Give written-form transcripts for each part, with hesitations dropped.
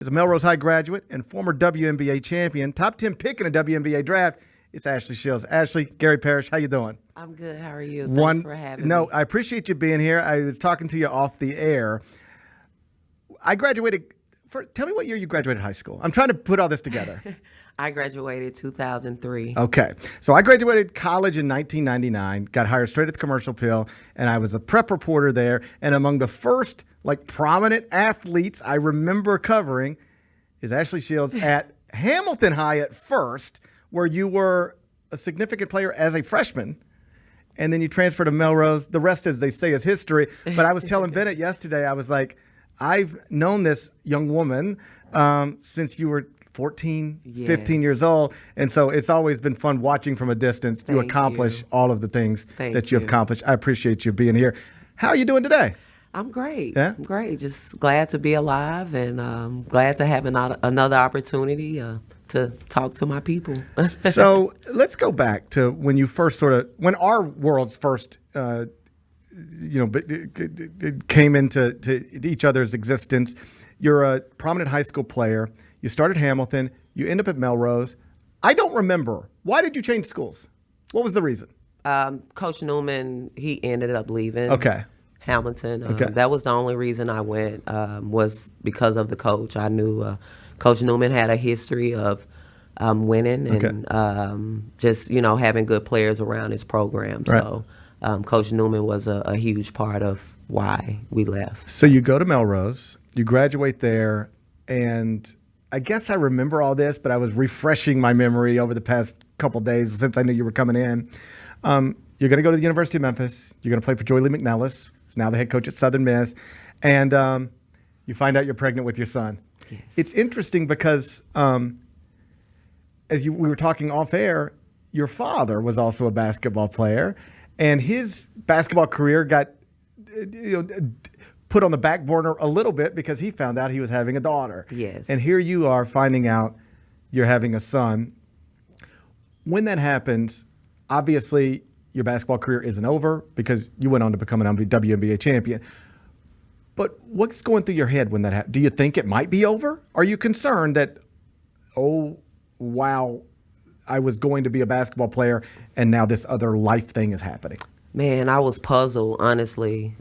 Is a Melrose High graduate and former WNBA champion, top 10 pick in a WNBA draft. It's Ashley Shields. Ashley, Gary Parrish, how you doing? I'm good. How are you? Thanks for having me. No, I appreciate you being here. I was talking to you off the air. I graduated. Tell me what year you graduated high school. I'm trying to put all this together. I graduated 2003. Okay. So I graduated college in 1999, got hired straight at the Commercial Appeal, and I was a prep reporter there. And among the first prominent athletes I remember covering is Ashley Shields at Hamilton High at first, where you were a significant player as a freshman. And then you transferred to Melrose. The rest, as they say, is history. But I was telling Bennett yesterday, I was like, I've known this young woman since you were 14, 15 years old. And so it's always been fun watching from a distance you accomplish all of the things that you have accomplished. I appreciate you being here. How are you doing today? I'm great. Yeah? I'm great. Just glad to be alive and glad to have another opportunity to talk to my people. So let's go back to when you first when our worlds first came into each other's existence. You're a prominent high school player. You started Hamilton. You end up at Melrose. I don't remember. Why did you change schools? What was the reason? Coach Newman, he ended up leaving. Okay. Hamilton. That was the only reason I went, was because of the coach. I knew Coach Newman had a history of winning and just, having good players around his program. Right. So Coach Newman was a huge part of why we left. So you go to Melrose, you graduate there, and I guess I remember all this, but I was refreshing my memory over the past couple days since I knew you were coming in. You're going to go to the University of Memphis. You're going to play for Joy Lee McNellis. He's now the head coach at Southern Miss. And you find out you're pregnant with your son. Yes. It's interesting because we were talking off air, your father was also a basketball player, and his basketball career got put on the back burner a little bit because he found out he was having a daughter. Yes. And here you are finding out you're having a son. When that happens, obviously your basketball career isn't over because you went on to become an WNBA champion. But what's going through your head when that happens? Do you think it might be over? Are you concerned that, oh, wow, I was going to be a basketball player and now this other life thing is happening? Man, I was puzzled, honestly.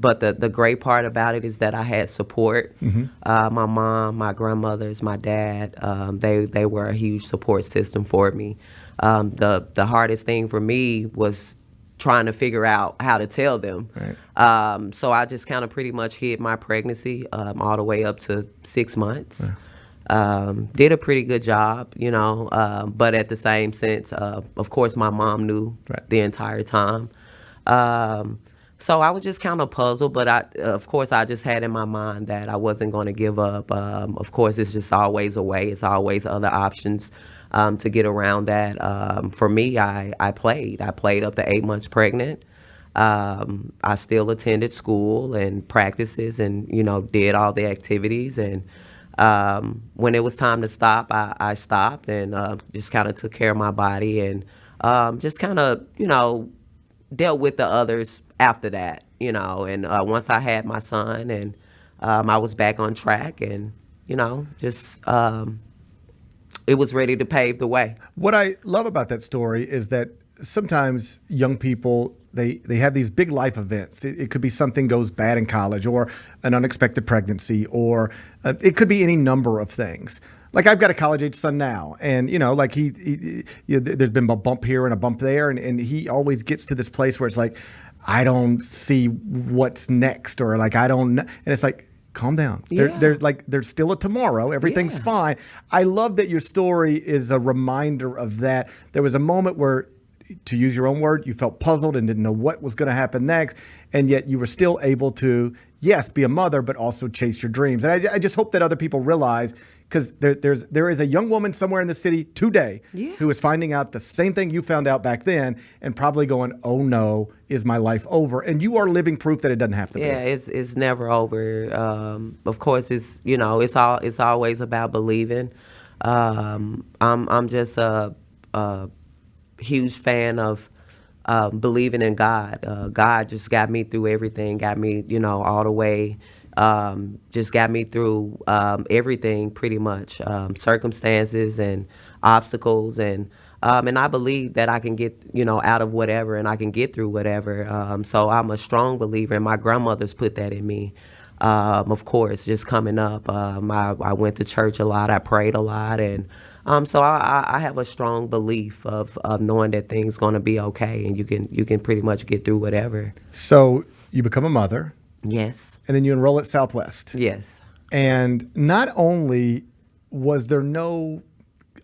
But the great part about it is that I had support. Mm-hmm. My mom, my grandmothers, my dad, they were a huge support system for me. The hardest thing for me was trying to figure out how to tell them. Right. So I just kind of pretty much hid my pregnancy all the way up to 6 months. Yeah. Did a pretty good job, but at the same sense, of course, my mom knew the entire time. So I was just kind of puzzled, but of course, I just had in my mind that I wasn't going to give up. Of course, it's just always a way. It's always other options to get around that. For me, I played. I played up to 8 months pregnant. I still attended school and practices and, did all the activities. And when it was time to stop, I stopped and just kind of took care of my body and just kind of, dealt with the others after that, and once I had my son and I was back on track and, just it was ready to pave the way. What I love about that story is that sometimes young people, they have these big life events. It could be something goes bad in college or an unexpected pregnancy or it could be any number of things. Like I've got a college-age son now, and there's been a bump here and a bump there, and he always gets to this place where it's like, I don't see what's next, or like I don't, and it's like, calm down. Yeah. There's still a tomorrow. Everything's fine. I love that your story is a reminder of that. There was a moment where, to use your own word, you felt puzzled and didn't know what was going to happen next, and yet you were still able to, yes, be a mother, but also chase your dreams. And I just hope that other people realize, because there is a young woman somewhere in the city today who is finding out the same thing you found out back then and probably going, oh no, is my life over? And you are living proof that it doesn't have to be. Yeah, it's never over. Of course, it's always about believing. I'm just a huge fan of believing in God. God just got me through everything, got me, all the way just got me through everything pretty much, circumstances and obstacles, and I believe that I can get, out of whatever, and I can get through whatever. So I'm a strong believer, and my grandmother's put that in me. Of course, just coming up, I went to church a lot, I prayed a lot, and so I have a strong belief of knowing that things going to be okay, and you can pretty much get through whatever. So you become a mother. Yes. And then you enroll at Southwest. Yes. And not only was there no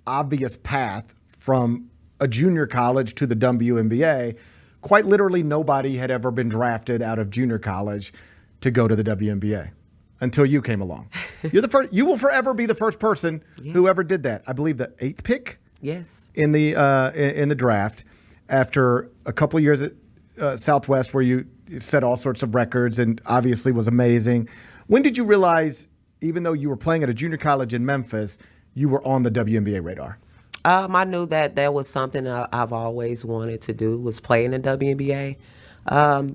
obvious path from a junior college to the WNBA, quite literally nobody had ever been drafted out of junior college to go to the WNBA until you came along. You're the first. You will forever be the first person who ever did that. I believe the 8th pick. Yes. In the draft, after a couple of years at Southwest, where you set all sorts of records and obviously was amazing. When did you realize, even though you were playing at a junior college in Memphis, you were on the WNBA radar? I knew that was something I've always wanted to do, was play in the WNBA.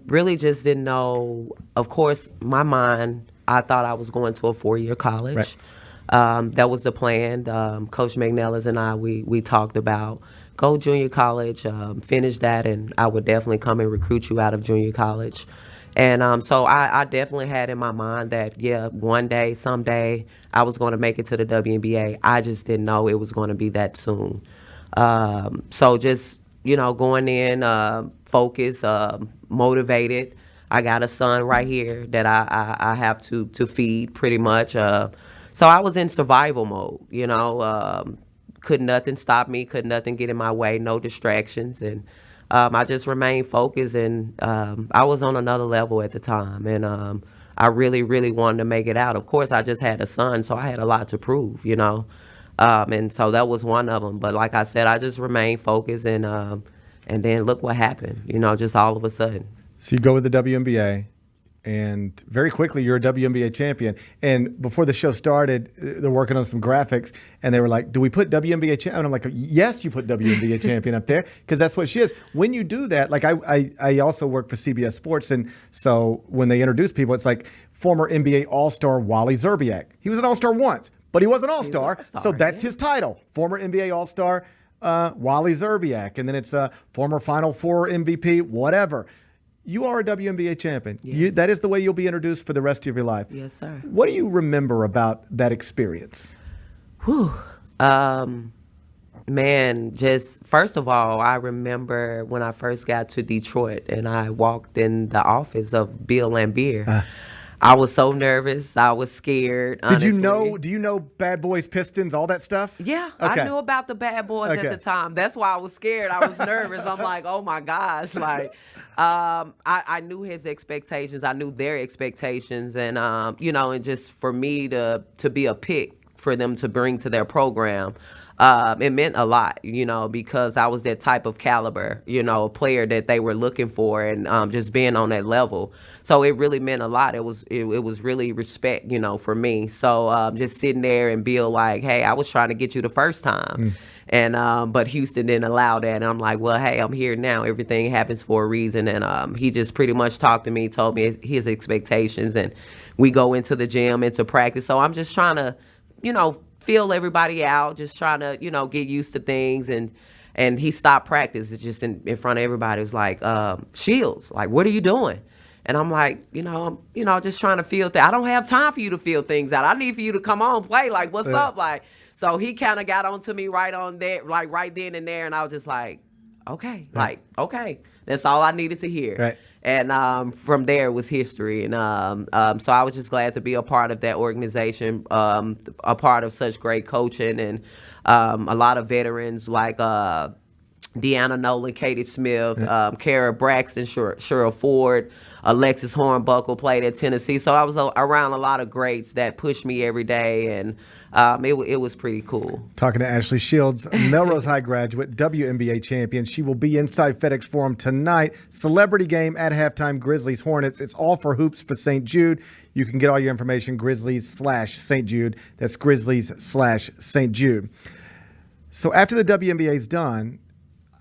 Really just didn't know. Of course, my mind, I thought I was going to a 4-year college. Right. That was the plan. Coach McNellis and I, we talked about go junior college, finish that, and I would definitely come and recruit you out of junior college. And so I definitely had in my mind that, one day, someday, I was going to make it to the WNBA. I just didn't know it was going to be that soon. So just, going in, focused, motivated. I got a son right here that I have to feed pretty much. So I was in survival mode, could nothing stop me, could nothing get in my way, no distractions. And I just remained focused, and I was on another level at the time. And I really, really wanted to make it out. Of course, I just had a son, so I had a lot to prove, and so that was one of them. But like I said, I just remained focused, and then look what happened, just all of a sudden. So you go with the WNBA, and very quickly you're a WNBA champion. And before the show started, they're working on some graphics, and they were like, do we put WNBA champion? And I'm like, yes, you put WNBA champion up there, because that's what she is. When you do that, like I also work for CBS Sports, and so when they introduce people, it's like former NBA All-Star Wally Zerbiak. He was an All-Star once, but he was an All-Star, so that's his title, former NBA All-Star Wally Zerbiak. And then it's former Final Four MVP, whatever. You are a WNBA champion. Yes. That is the way you'll be introduced for the rest of your life. Yes, sir. What do you remember about that experience? Whew. Man, just first of all, I remember when I first got to Detroit and I walked in the office of Bill Lambier. I was so nervous. I was scared. Honestly. Do you know Bad Boys, Pistons, all that stuff? Yeah, okay. I knew about the Bad Boys at the time. That's why I was scared. I was nervous. I'm like, oh my gosh. Like, I knew his expectations. I knew their expectations. And, and just for me to be a pick for them to bring to their program, it meant a lot, because I was that type of caliber, a player that they were looking for, and just being on that level. So it really meant a lot. It was really respect, for me. So just sitting there and Bill like, hey, I was trying to get you the first time. And but Houston didn't allow that. And I'm like, well, hey, I'm here now. Everything happens for a reason. And he just pretty much talked to me, told me his expectations. And we go into the gym, into practice. So I'm just trying to, feel everybody out, just trying to, get used to things. And he stopped practice. It's just in front of everybody. It was like, Shields, like, what are you doing? And I'm like, I'm just trying to feel things. I don't have time for you to feel things out. I need for you to come on, play. Like, what's up? Like, so he kind of got onto me right on there, like right then and there. And I was just like, okay, okay. That's all I needed to hear. Right. And from there it was history. And so I was just glad to be a part of that organization, a part of such great coaching, and a lot of veterans like Deanna Nolan, Katie Smith, Kara Braxton, Cheryl Ford, Alexis Hornbuckle played at Tennessee. So I was around a lot of greats that pushed me every day, and it was pretty cool. Talking to Ashley Shields, Melrose High graduate, WNBA champion. She will be inside FedEx Forum tonight. Celebrity game at halftime, Grizzlies Hornets. It's all for hoops for St. Jude. You can get all your information, Grizzlies/St. Jude. That's Grizzlies/St. Jude. So after the WNBA is done,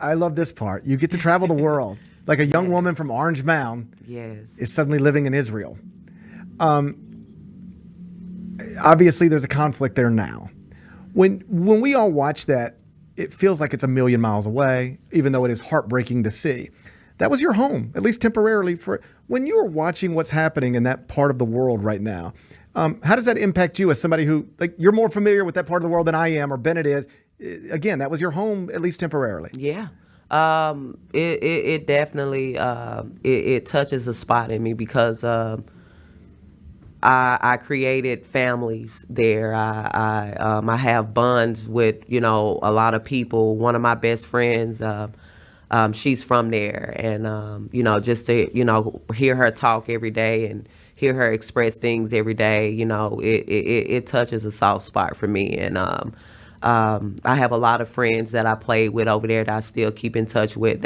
I love this part. You get to travel the world. Like a young woman from Orange Mound is suddenly living in Israel. obviously there's a conflict there now. When we all watch that, it feels like it's a million miles away, even though it is heartbreaking to see. That was your home, at least temporarily. When you are watching what's happening in that part of the world right now, how does that impact you as somebody who, like, you're more familiar with that part of the world than I am, or Bennett is? Again, that was your home, at least temporarily. Yeah. It definitely it touches a spot in me because I created families there. I have bonds with a lot of people. One of my best friends, she's from there, and just to hear her talk every day and hear her express things every day, it touches a soft spot for me. And I have a lot of friends that I played with over there that I still keep in touch with.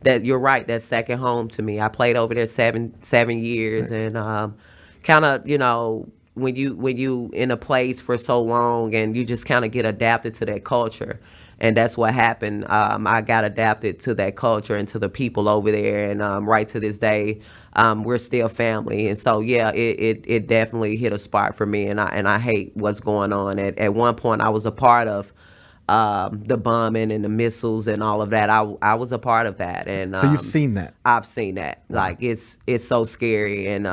You're right. That's second home to me. I played over there seven years, right. And kind of, when you in a place for so long and you just kind of get adapted to that culture. And that's what happened. I got adapted to that culture and to the people over there. And right to this day, we're still family. And so, yeah, it definitely hit a spot for me. And I hate what's going on. At one point, I was a part of the bombing and the missiles and all of that. I was a part of that. And so you've seen that? I've seen that. Wow. Like, it's so scary. And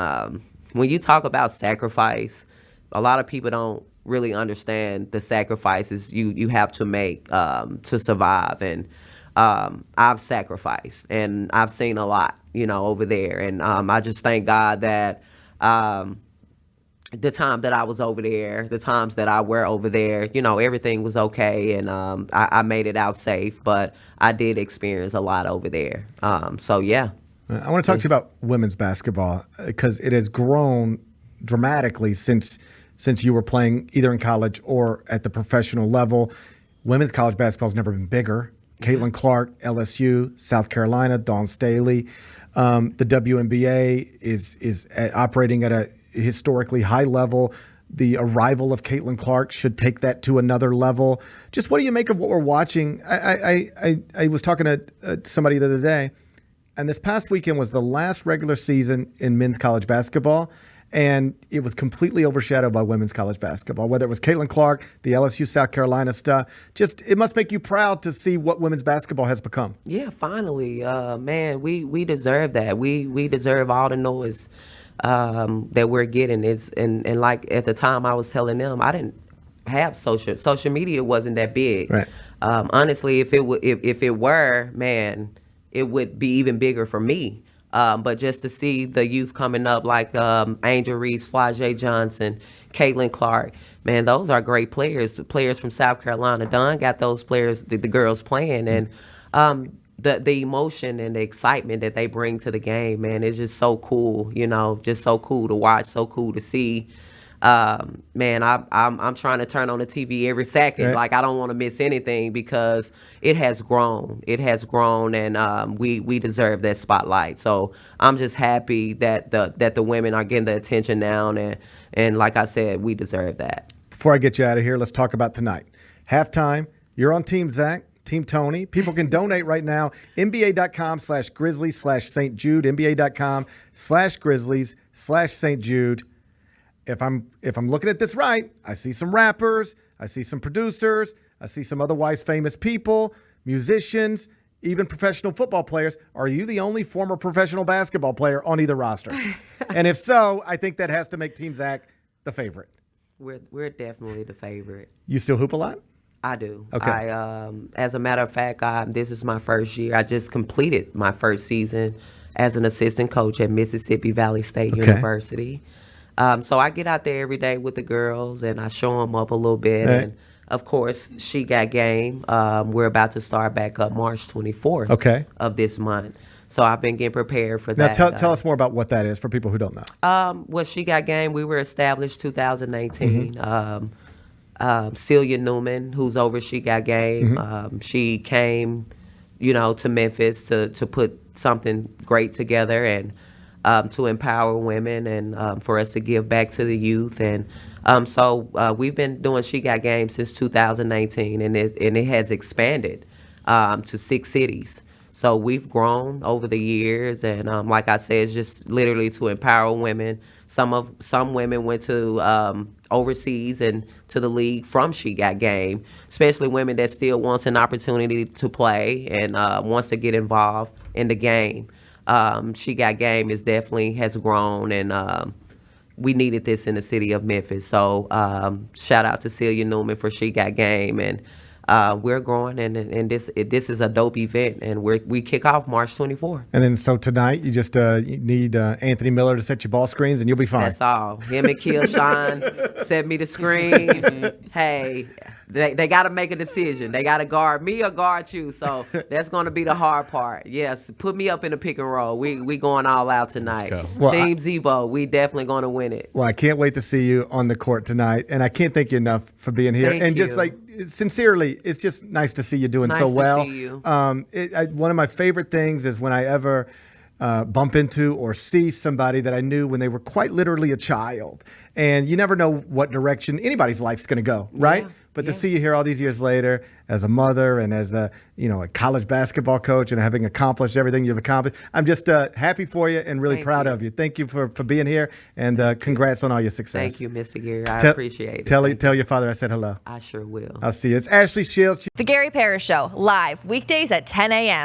when you talk about sacrifice, a lot of people don't really understand the sacrifices you have to make to survive. And I've sacrificed, and I've seen a lot, over there. And I just thank God that the time that I was over there, the times that I were over there, everything was okay, and I made it out safe. But I did experience a lot over there. So, yeah. I want to talk to you about women's basketball because it has grown dramatically since you were playing either in college or at the professional level. Women's college basketball has never been bigger. Caitlin Clark, LSU, South Carolina, Dawn Staley. The WNBA is operating at a historically high level. The arrival of Caitlin Clark should take that to another level. Just what do you make of what we're watching? I was talking to somebody the other day, and this past weekend was the last regular season in men's college basketball. And it was completely overshadowed by women's college basketball, whether it was Caitlin Clark, the LSU South Carolina stuff. Just, it must make you proud to see what women's basketball has become. Yeah, finally. Man, we deserve that. We deserve all the noise that we're getting. And like at the time I was telling them, I didn't have social media wasn't that big. Right. Honestly, if it were, man, it would be even bigger for me. But just to see the youth coming up like Angel Reese, Flajay Johnson, Caitlin Clark, man, those are great players from South Carolina. Dawn got those players, the girls playing, and the emotion and the excitement that they bring to the game, man, is just so cool, just so cool to watch, so cool to see. Man, I'm trying to turn on the TV every second. Right. Like, I don't want to miss anything because it has grown. It has grown, and we deserve that spotlight. So I'm just happy that the women are getting the attention now, and like I said, we deserve that. Before I get you out of here, let's talk about tonight. Halftime. You're on Team Zach, Team Tony. People can donate right now. NBA.com/Grizzlies/St. Jude. NBA.com/Grizzlies/St. Jude. If I'm looking at this right, I see some rappers, I see some producers, I see some otherwise famous people, musicians, even professional football players. Are you the only former professional basketball player on either roster? And if so, I think that has to make Team Zach the favorite. We're definitely the favorite. You still hoop a lot? I do. Okay. As a matter of fact, this is my first year. I just completed my first season as an assistant coach at Mississippi Valley State University. So I get out there every day with the girls, and I show them up a little bit. Right. And, of course, She Got Game. We're about to start back up March 24th of this month. So I've been getting prepared for that. Now, tell us more about what that is for people who don't know. Well, She Got Game, we were established 2019. Celia Newman, who's over She Got Game, she came, to Memphis to put something great together and to empower women and for us to give back to the youth. And so we've been doing She Got Game since 2019, and it has expanded to 6 cities. So we've grown over the years, and like I said, it's just literally to empower women. Some women went to overseas and to the league from She Got Game, especially women that still wants an opportunity to play and wants to get involved in the game. She Got Game has grown, and we needed this in the city of Memphis. So shout out to Celia Newman for She Got Game, and we're growing, and this is a dope event, and we kick off March 24th. And then so tonight you just you need Anthony Miller to set your ball screens, and you'll be fine. That's all. Him and Keelshawn set me the screen. Hey, they got to make a decision. They got to guard me or guard you. So that's going to be the hard part. Yes, put me up in the pick and roll. We going all out tonight. Well, Team Zebo, we definitely going to win it. Well, I can't wait to see you on the court tonight, and I can't thank you enough for being here. Thank and you. Just like sincerely, it's just nice to see you doing Nice so to well. see you. One of my favorite things is when I ever bump into or see somebody that I knew when they were quite literally a child. And you never know what direction anybody's life's going to go, right? Yeah, But to yeah. see you here all these years later as a mother and as a college basketball coach and having accomplished everything you've accomplished, I'm just happy for you and really Thank proud you. of you. Thank you for being here, and congrats on all your success. Thank you, Mr. Gary. I Tell- appreciate it. Tell Thank tell you. your father I said hello. I sure will. I'll see you. It's Ashley Shields. The Gary Parrish Show, live weekdays at 10 a.m.